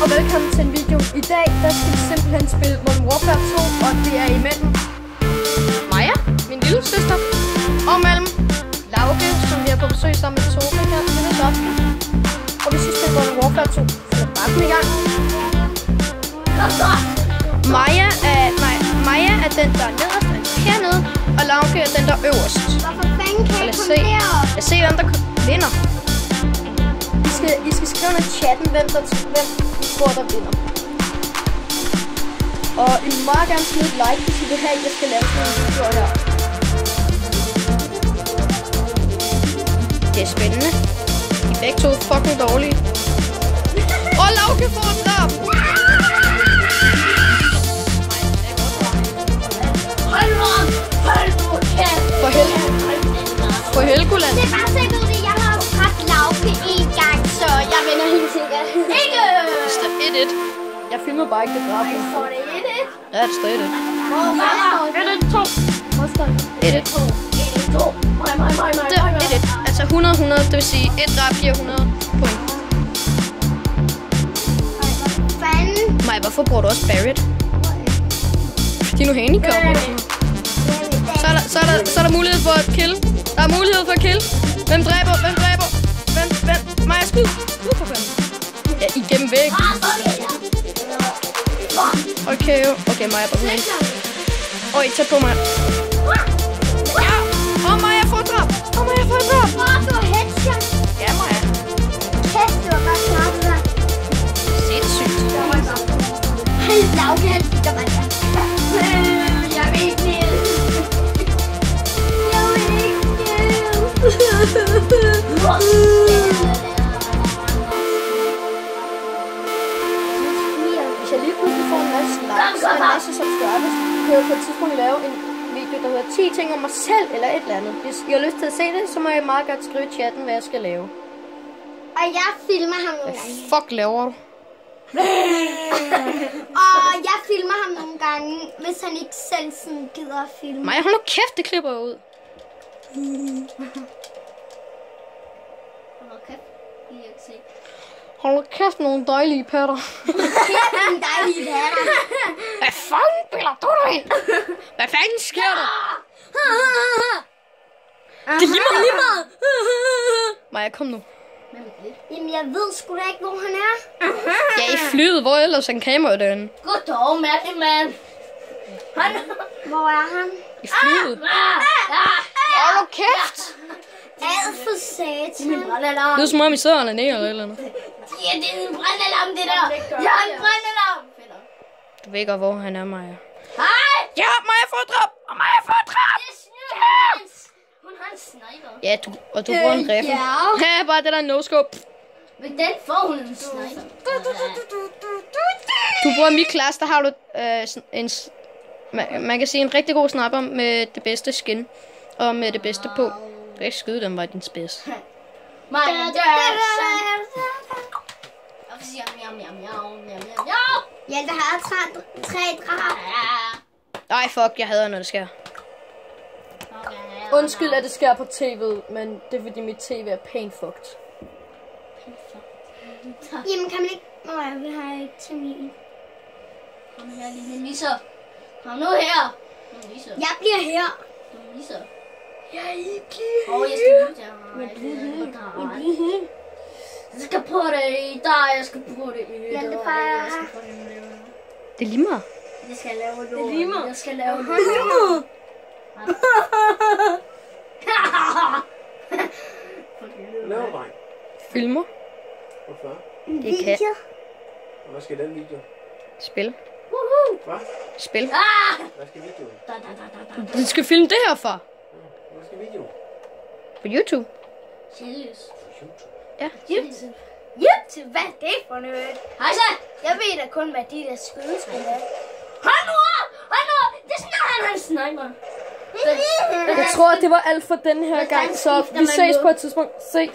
og velkommen til en video. I dag der skal vi simpelthen spille Modern Warfare 2, og det er imellem Maja, min lille søster, og mellem Lauke, som vi er på besøg sammen med Tore her nytårsaften. Og vi skal spille Modern Warfare 2, så lad bare den i gang. Maja er den, der er nederst, hernede, og Lauke er den, der er øverst. Hvorfor fanden kan jeg komme her? Lad os se, hvem der vinder. I skal skrive under chatten, hvem I tror, der vinder. Og I må meget gerne smide et like, hvis I vil have, at jeg skal lave sådan en video her. Det er spændende. I er begge to fucking dårlige. Og Lauke får et drab! For Helgoland. Det er bare så godt, at jeg har haft Lauke en gang, så jeg vinder helt sikkert. Ikke! Det står 1-1. Jeg filmer bare ikke det drab. Så er det 1-1? Ja, det står 1-1. Hvor står det? 1-2. 1-1. 1-1. Altså 100-100, det vil sige 1 drab giver 100 point. Fanden. Maja, hvorfor bruger du også Barrett? De er nu handicappede. Så er der mulighed for at kill. Der er mulighed for at kill. Hvem dræber? Hvem? Maja, skyd. Skyd for fanden. Ja, igennem væk. Okay, Maja, bare sådan. Oj, tæt på mig. Ja! Og Maja får et drab. Du har headshot. Ja, Maja. Kæft, det var bare klart, det der. Sindssygt. Lauke, han stikker mig der. Jeg vil ikke ned. Hvis jeg lige pludselig får en masse likes og en masse subscribers, kan jeg på et tidspunkt lave en video, der hedder 10 ting om mig selv eller et eller andet. Hvis I har lyst til at se det, så må I meget godt skrive i chatten, hvad jeg skal lave. Og jeg filmer ham nogle gange. Hvad fuck laver du? Og jeg filmer ham nogle gange, hvis han ikke selv sådan gider at filme. Maja, hold nu kæft, det klipper jeg ud. Hold nu kæft, nogle dejlige patter. Nogle dejlige patter. Hvad fanden bilder du dig ind? Hvad fanden sker der? Det er lige meget. Maja, kom nu. Jamen, jeg ved sgu da ikke, hvor han er. Ja, i flyet. Hvor ellers han kameraet derinde? Goddag, mærkelig mand. Hvor er han? I flyet. Hold nu kæft. Alt for satan. Det er som om I sidder og lanerer eller andet. Ja, det er en brændalarm, det der. Jeg har en brændalarm. Du ved ikke, hvor han er, Maja. Hej! Ja, Maja får et drab. Og Maja får et drab. Det er snød. Hun har en sniper. Ja, du bruger en riffel. Ja, bare det der no-scope. Men den får hun en sniper. Du bruger mit klasse, der har du man kan sige en rigtig god sniper med det bedste skin. Og med det bedste på. Du kan ikke skyde dem, var din spids. Ja, der har 3 drab. Ej, fuck, jeg hader, når det sker. Undskyld, at det sker på tv'et, men det er fordi mit tv er pænt fucked. Jamen, kan man ikke... jeg vil have et til min. Kom her, lille nisser. Kom nu her. Jeg bliver her. Du nisser. Jeg bliver her. Jeg skal lytte her. Jeg skal på det der, jeg skal på det der. Ja, det fejrer. Det er lige meget. Jeg skal lave det. Det er lige meget. Jeg skal lave det. Laver dreng. Filmer. Hvorfor? Det kan. Og hvad skal den video? Spil. Hvad? Spil. Hvad skal videoen? Du skal filme det her for. Hvad skal videoen? På YouTube. Seriøst. Ja. YouTube? Hvad er det for noget? Hej så! Jeg ved da kun, hvad de der skydespil er. Hold nu op! Det er sådan, han sniper. Jeg tror, det var alt for den her gang, så vi ses på et tidspunkt. Ses.